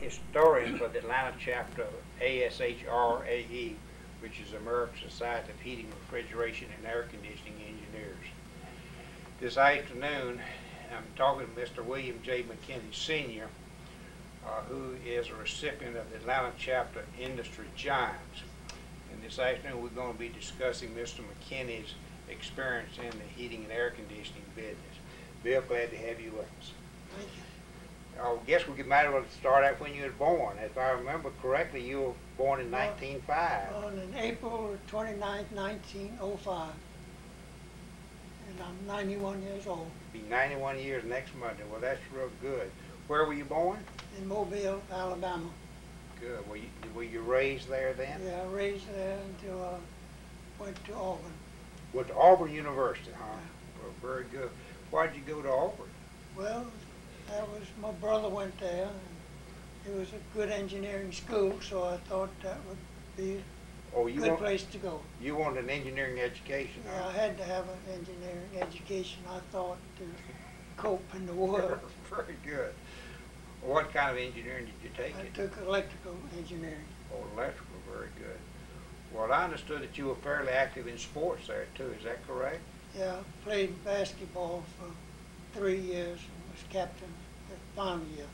historian for the Atlanta chapter of ASHRAE, which is American Society of Heating, Refrigeration, and Air Conditioning Engineers. This afternoon, I'm talking to Mr. William J. McKinney, Sr., who is a recipient of the Atlanta chapter Industry Giants. And this afternoon, we're going to be discussing Mr. McKinney's experience in the heating and air conditioning business. Bill, glad to have you with us. Thank you. I guess we might as well start out when you were born. If I remember correctly, you were born in 1905. Born in April 29th, 1905. And I'm 91 years old. Be 91 years next Monday. Well, that's real good. Where were you born? In Mobile, Alabama. Good. Were you raised there then? Yeah, raised there until I went to Auburn. Went to Auburn University, huh? Yeah. Well, very good. Why'd you go to Auburn? Well, my brother went there, and it was a good engineering school, so I thought that would be a good place to go. You wanted an engineering education, Yeah, huh? I had to have an engineering education, I thought, to cope in the world. Very good. What kind of engineering did you take? I took electrical engineering. Oh, electrical, very good. Well, I understood that you were fairly active in sports there, too. Is that correct? Yeah, I played basketball for 3 years and was captain the final year.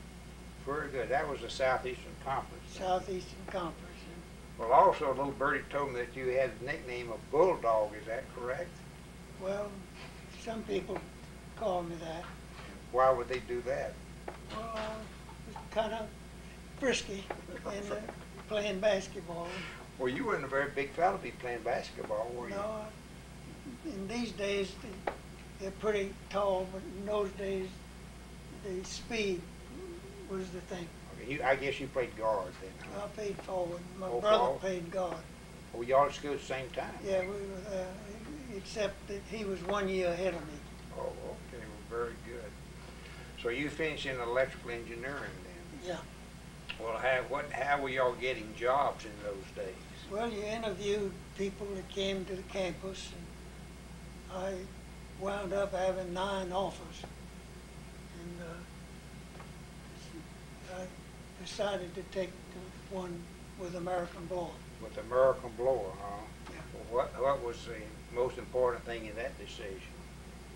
Very good. That was the Southeastern Conference. Southeastern Conference. Well, also, a little birdie told me that you had the nickname of Bulldog. Is that correct? Well, some people call me that. Why would they do that? Well, I was kind of frisky in playing basketball. Well, you weren't a very big fella to be playing basketball, were you? No, in these days, they're pretty tall, but in those days, the speed was the thing. Okay, I guess you played guard then, huh? I played forward. My Oh, brother forward. played guard. Well, y'all at school at the same time? Yeah, we were there, except that he was 1 year ahead of me. Oh, okay. Well, very good. So you finished in electrical engineering then? Yeah. Well, how were y'all getting jobs in those days? Well, you interviewed people that came to the campus, and I wound up having 9 offers. And I decided to take the one with American Blower. With American Blower, huh? Yeah. Well, what was the most important thing in that decision?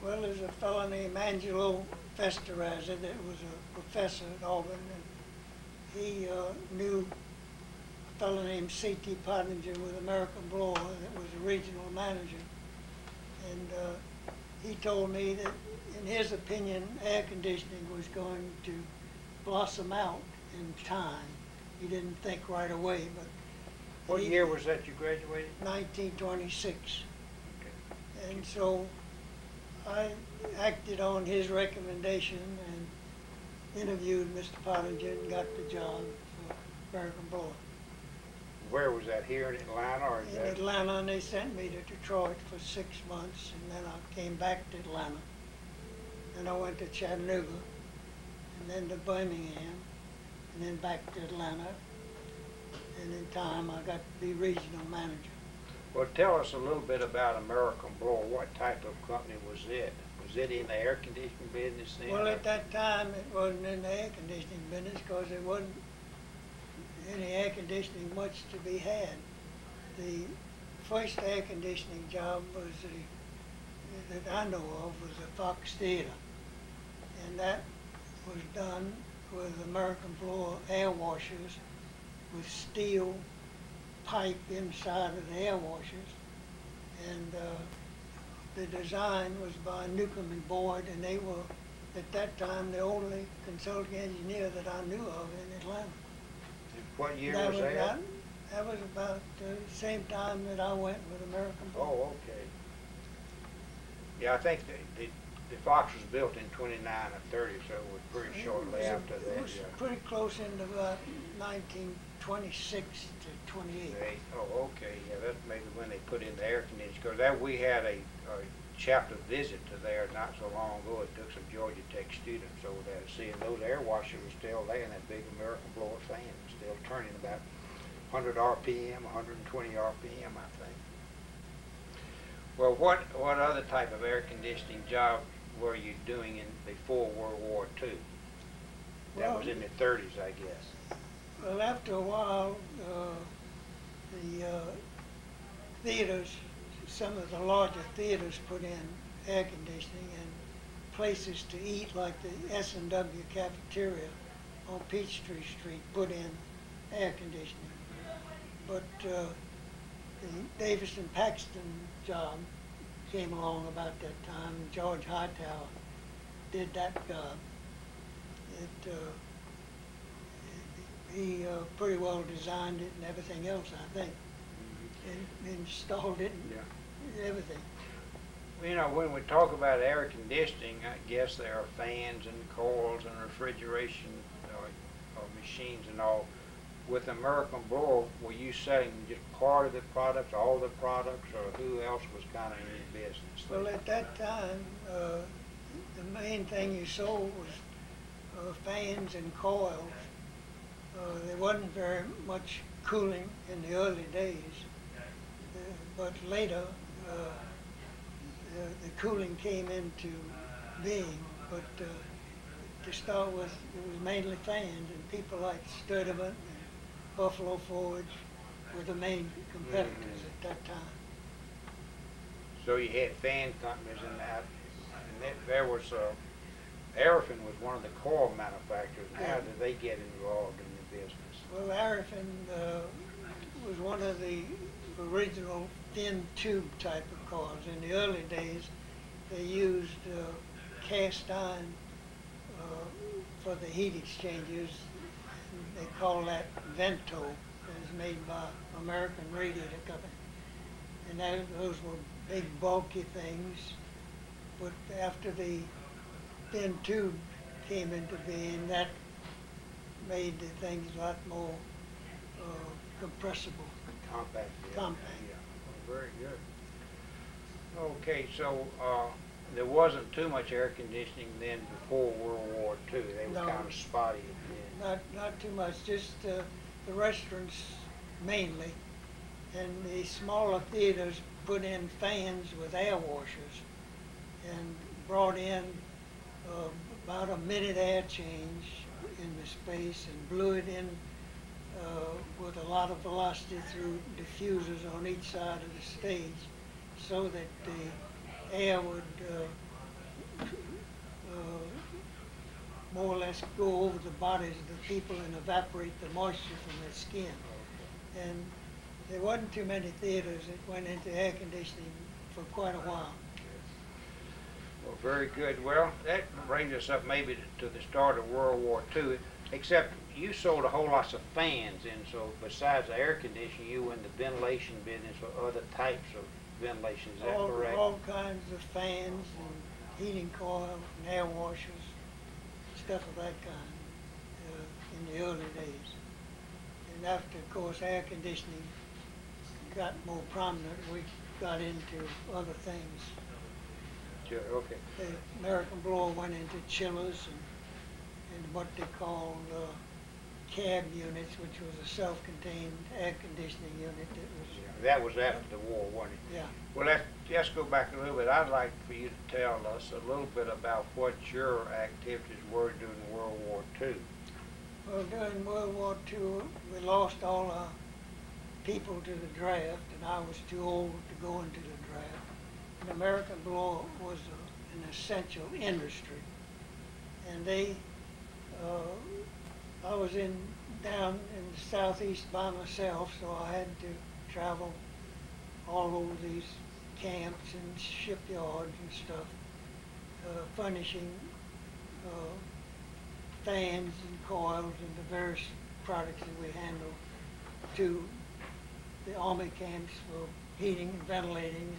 Well, there's a fellow named Angelo Festerizer that was a professor at Auburn, and he knew a fellow named C.T. Pottinger with American Blower that was a regional manager. And he told me that, in his opinion, air conditioning was going to blossom out in time. He didn't think right away, but... What year was that you graduated? 1926. Okay. And so I acted on his recommendation and interviewed Mr. Pottinger and got the job for American Blower. Where was that, here in Atlanta or In Atlanta, and they sent me to Detroit for 6 months, and then I came back to Atlanta. Then I went to Chattanooga, and then to Birmingham, and then back to Atlanta. And in time, I got to be regional manager. Well, tell us a little bit about American Blower. What type of company was it? Was it in the air conditioning business then? Well, at that time, it wasn't in the air conditioning business because there wasn't any air conditioning much to be had. The first air conditioning job was that I know of was the Fox Theater, and that was done with American Blower air washers with steel pipe inside of the air washers, and the design was by Newcomb and Boyd, and they were at that time the only consulting engineer that I knew of in Atlanta. What year was that? That was about the same time that I went with American Blower. Oh, okay. Yeah, I think the Fox was built in 29 or 30, so it was pretty shortly after that. It was pretty close into about 1926 to 28. Oh, okay. Yeah, that's maybe when they put in the air conditioning. Because we had a chapter visit to there not so long ago. It took some Georgia Tech students over there to see, and those air washers were still there, and that big American Blower fan was still turning about 100 RPM, 120 RPM, I think. Well, what other type of air conditioning job were you doing before World War II? That was in the 30s, I guess. Well, after a while, the theaters, some of the larger theaters put in air conditioning, and places to eat like the S&W cafeteria on Peachtree Street put in air conditioning. But the Davis and Paxton job came along about that time. George Hightower did that job. He pretty well designed it and everything else, I think, and installed it and everything. You know, when we talk about air conditioning, I guess there are fans and coils and refrigeration machines and all. With American Blower, were you selling just part of the products, all the products, or who else was kind of in your business? Well, at that time, the main thing you sold was fans and coils. There wasn't very much cooling in the early days, but later the cooling came into being. But to start with, it was mainly fans, and people like Sturdivant and Buffalo Forge were the main competitors at that time. So you had fan companies in that, and there was Arifin was one of the coil manufacturers. How did they get involved in the business? Well, Arifin was one of the original thin tube type of coils. In the early days, they used cast iron for the heat exchangers. They call that Vento. It was made by American Radiator Company. And those were big, bulky things. But after the thin tube came into being, that made the things a lot more compressible. Compact. Compact. Yeah. Well, very good. Okay, so there wasn't too much air conditioning then before World War II. They were kind of spotty then. Not too much, just the restaurants mainly. And the smaller theaters put in fans with air washers and brought in about a minute air change in the space and blew it in with a lot of velocity through diffusers on each side of the stage, so that the air would more or less go over the bodies of the people and evaporate the moisture from their skin. And there wasn't too many theaters that went into air conditioning for quite a while. Well, very good. Well, that brings us up maybe to the start of World War II, except you sold a whole lot of fans, and so besides the air conditioning, you were in the ventilation business for other types of ventilation. Is that correct? All kinds of fans and heating coils and air washers, stuff of that kind in the early days. And after, of course, air conditioning got more prominent, we got into other things. Sure, okay. The American Blower went into chillers and what they called cab units, which was a self-contained air conditioning unit that was... Yeah, that was after the war, wasn't it? Yeah. Well, let's go back a little bit. I'd like for you to tell us a little bit about what your activities were during World War II. Well, during World War II, we lost all our people to the draft, and I was too old to go into the draft. And American Blower was an essential industry. And I was down in the southeast by myself, so I had to travel all over these camps and shipyards and stuff, furnishing fans and coils and the various products that we handled to the Army camps for heating and ventilating, and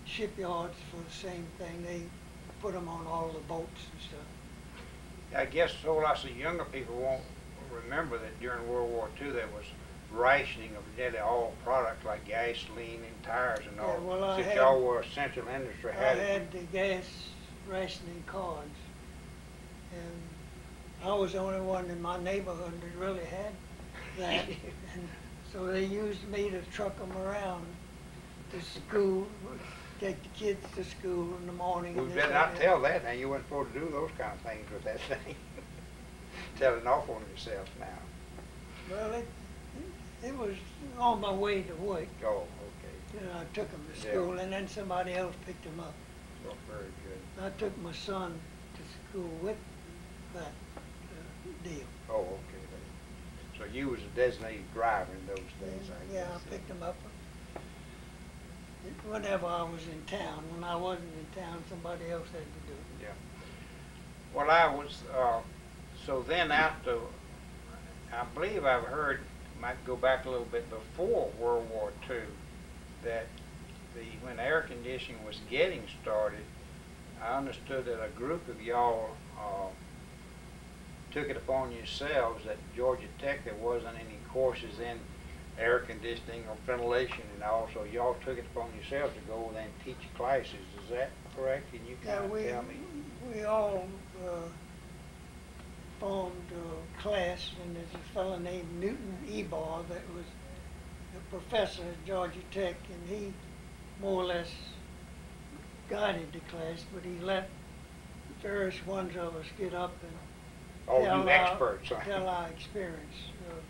shipyards for the same thing. They put them on all the boats and stuff. I guess so lots of younger people won't remember that during World War II there was rationing of nearly all products like gasoline and tires and all. Yeah, well, since y'all were essential industry. I had the gas rationing cards, and I was the only one in my neighborhood that really had that. And so they used me to truck them around to school, take the kids to school in the morning. We better not tell that now. You weren't supposed to do those kind of things with that thing. telling off on yourself now. Well, it was on my way to work. Oh, okay. You know, I took him to school, and then somebody else picked him up. Oh, very good. I took my son to school with that deal. Oh, okay. So you was a designated driver in those days, I Yeah, guess. I picked him up whenever I was in town. When I wasn't in town, somebody else had to do it. Yeah. Well, I was, so then after, I believe I've heard, might go back a little bit before World War II, that when air conditioning was getting started, I understood that a group of y'all took it upon yourselves at Georgia Tech there wasn't any courses in air conditioning or ventilation, and also y'all took it upon yourselves to go and teach classes. Is that correct? Can you kind of tell me? We all formed a class, and there's a fellow named Newton Ebar that was a professor at Georgia Tech, and he more or less guided the class, but he let various ones of us get up and tell our experience of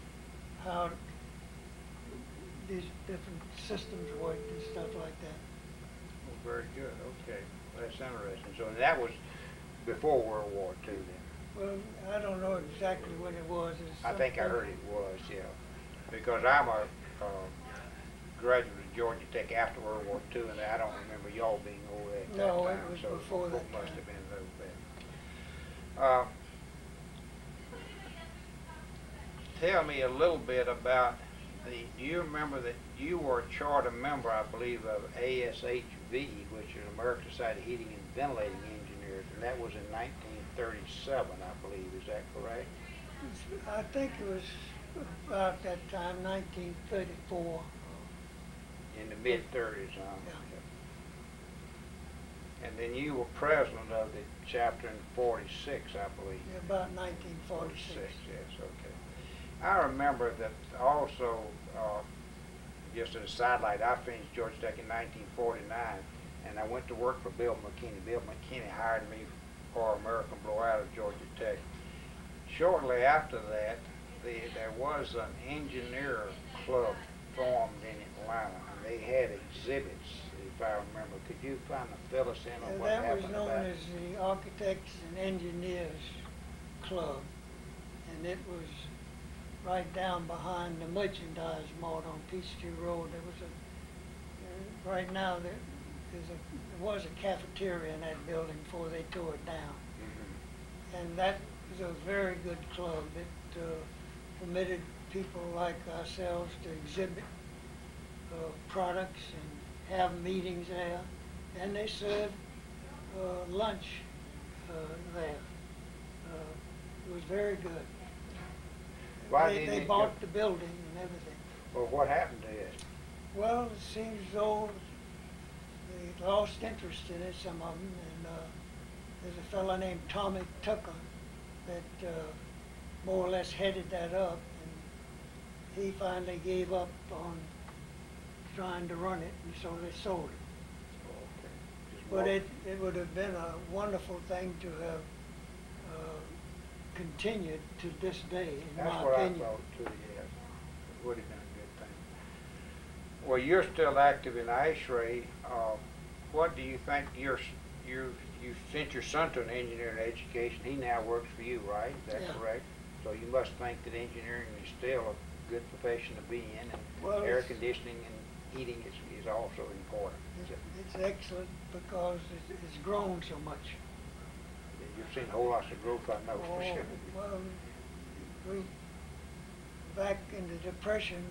how these different systems work and stuff like that. Well, very good. Okay, well, that's interesting. So that was before World War II, then? Well, I don't know exactly when it was. I think I heard it was, yeah, because I'm a graduate of Georgia Tech after World War II, and I don't remember y'all being over there at that time. No, it was so before that it must time. have been a little bit. Tell me a little bit about do you remember that you were a charter member, I believe, of ASHRAE, which is American Society of Heating and Ventilating Engineers, and that was in 1937, I believe. Is that correct? I think it was about that time, 1934. In the mid-30s, huh? Yeah. And then you were president of the chapter in 46, I believe. Yeah, about 1946. Yes, okay. I remember that also, just as a sidelight, I finished Georgia Tech in 1949, and I went to work for Bill McKinney. Bill McKinney hired me for American Blowout of Georgia Tech. Shortly after that, there was an engineer club formed in Atlanta, and they had exhibits, if I remember. Could you kind of fill us in on what happened? That was known as the Architects and Engineers Club, and it was right down behind the merchandise mart on Peachtree Road. There was right now there was a cafeteria in that building before they tore it down. Mm-hmm. And that was a very good club. It permitted people like ourselves to exhibit products and have meetings there, and they served lunch there. It was very good. They bought the building and everything. Well, what happened to it? Well, it seems as though they lost interest in it, some of them, and there's a fellow named Tommy Tucker that more or less headed that up, and he finally gave up on trying to run it, and so they sold it. Okay. But it would have been a wonderful thing to have continued to this day, in my opinion. That's what I thought too, yes. It would have been a good thing. Well, you're still active in ASHRAE. What do you think you sent your son to an engineering education? He now works for you, right? Is that correct? So you must think that engineering is still a good profession to be in, and air conditioning and heating is also important. It's excellent because it's grown so much. You've seen a whole lot of growth, I know, for sure. Well, back in the Depression,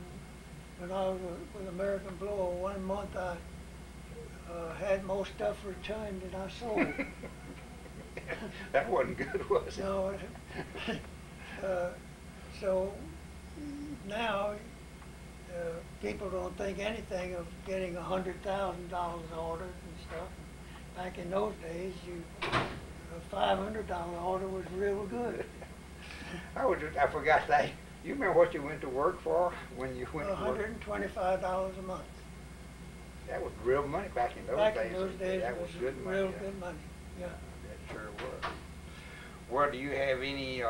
when I was with American Blower, 1 month I had more stuff returned than I sold. That wasn't good, was it? No. So now people don't think anything of getting $100,000 orders and stuff. Back in those days, a $500 order was real good. I forgot that. You remember what you went to work for when you went to work? $125 a month. That was real money back in those days. Back in those days, that was good money. Real good money. Yeah. That sure was. Well, do you have any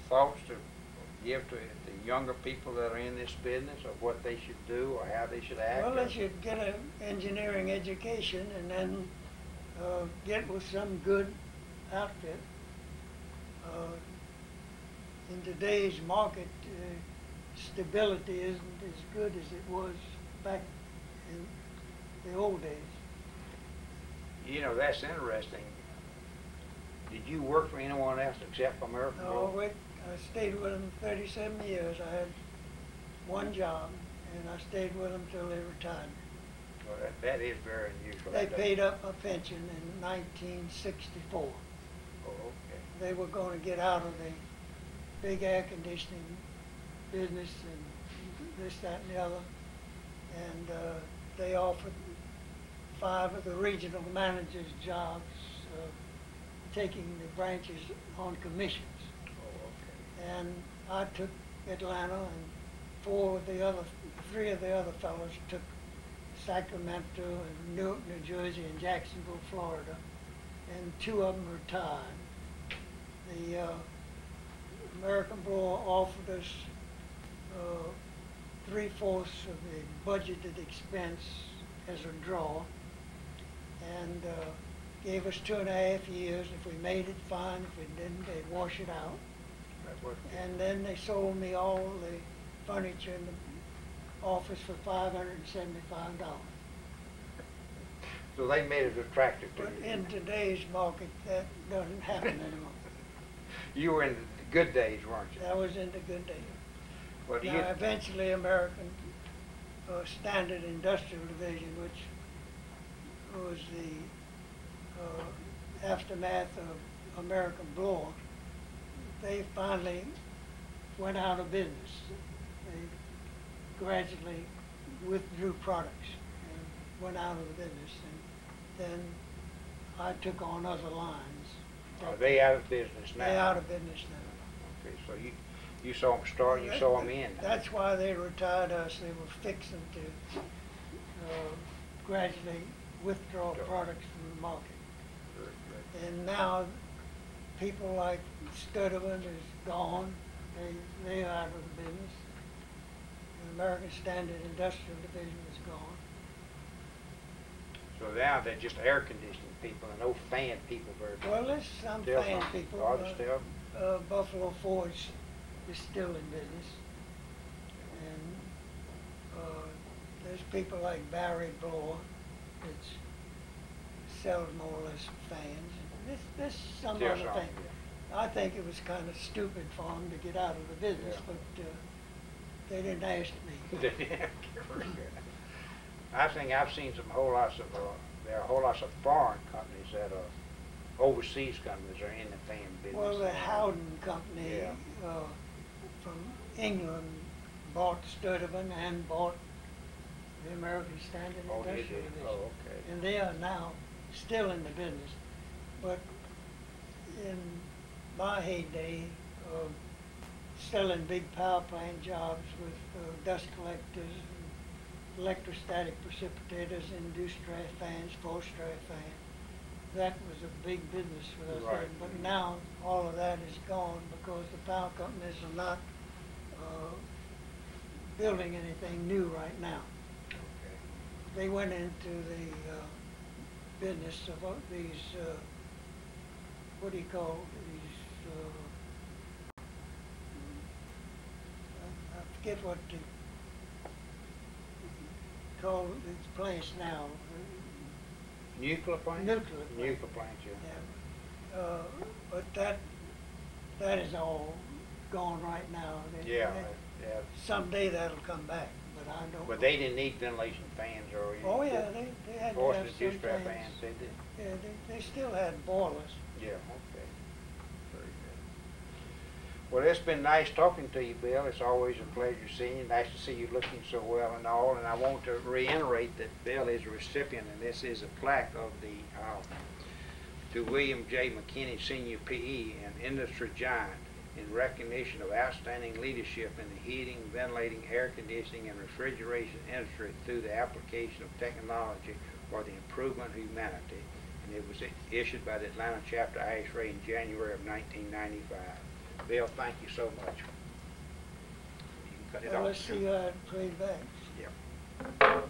thoughts to give to the younger people that are in this business of what they should do or how they should act? Well, they should get an engineering education and then get with some good outfit. In today's market, stability isn't as good as it was back in the old days. You know, that's interesting. Did you work for anyone else except for American No, Blower? I stayed with them 37 years. I had one job, and I stayed with them till they retired. Well, that is very unusual. They paid up my pension in 1964. Oh, okay. They were going to get out of the big air conditioning business and this, that, and the other. And they offered 5 of the regional managers' jobs, taking the branches on commissions. Oh, okay. And I took Atlanta, and 3 of the other fellows took Sacramento and Newark, New Jersey, and Jacksonville, Florida, and 2 of them retired. The American Blower offered us 3/4 of the budgeted expense as a draw, and gave us 2.5 years. If we made it, fine. If we didn't, they'd wash it out. And then they sold me all the furniture in the office for $575. So they made it attractive to But you. in today's market, that doesn't happen anymore. You were in the good days, weren't you? That was in the good days. Well, do Now, you, eventually, American Standard Industrial Division, which was the aftermath of American Blower, they finally went out of business. They gradually withdrew products and went out of the business. And then I took on other lines. are they out of business now? They're out of business now. Okay, so you saw them start, you saw them end. That's why they retired us. They were fixing to gradually withdraw products from the market. Very good. And now people like Sturdivant is gone. They're out of the business. The American Standard Industrial Division is gone. So now they're just air conditioning people and no fan people very much. Well, there's some Still fan some. people. Are there still? Buffalo Forge is still in business. And there's people like Barry Blower that sells more or less fans. There's some Still other some, thing. I think it was kind of stupid for them to get out of the business, Yeah. but they didn't ask me. Very good. I think I've seen some whole lots of, there are whole lots of foreign companies that are overseas companies are in the fan business. Well, the Howden Company Yeah. from England bought Sturdivant and bought the American Standard Oh, they Industrial did? Division. Oh, okay. And they are now still in the business. But in my heyday, selling big power plant jobs with dust collectors, electrostatic precipitators, induced draft fans, forced draft fans. That was a big business for us Right. then. But now all of that is gone because the power companies are not building anything new right now. Okay. They went into the business of these, what do you call these, I forget what they call these plants now. Nuclear plants? Nuclear plants. Nuclear plants, yeah. Yeah. But that is all gone right now. Yeah, yeah. Someday that'll come back, but I don't. But they didn't need ventilation fans or anything. Oh yeah, they had to Forced have induced some draft things. fans, they did. Yeah, they still had boilers. Yeah, okay. Very good. Well, it's been nice talking to you, Bill. It's always a pleasure seeing you. Nice to see you looking so well and all. And I want to reiterate that Bill is a recipient, and this is a plaque of the to William J. McKinney, Senior PE, an industry giant, in recognition of outstanding leadership in the heating, ventilating, air conditioning, and refrigeration industry through the application of technology for the improvement of humanity. And it was issued by the Atlanta chapter ASHRAE in January of 1995. Bill, thank you so much. You can cut it Well, off. let's see how it played back. Yeah.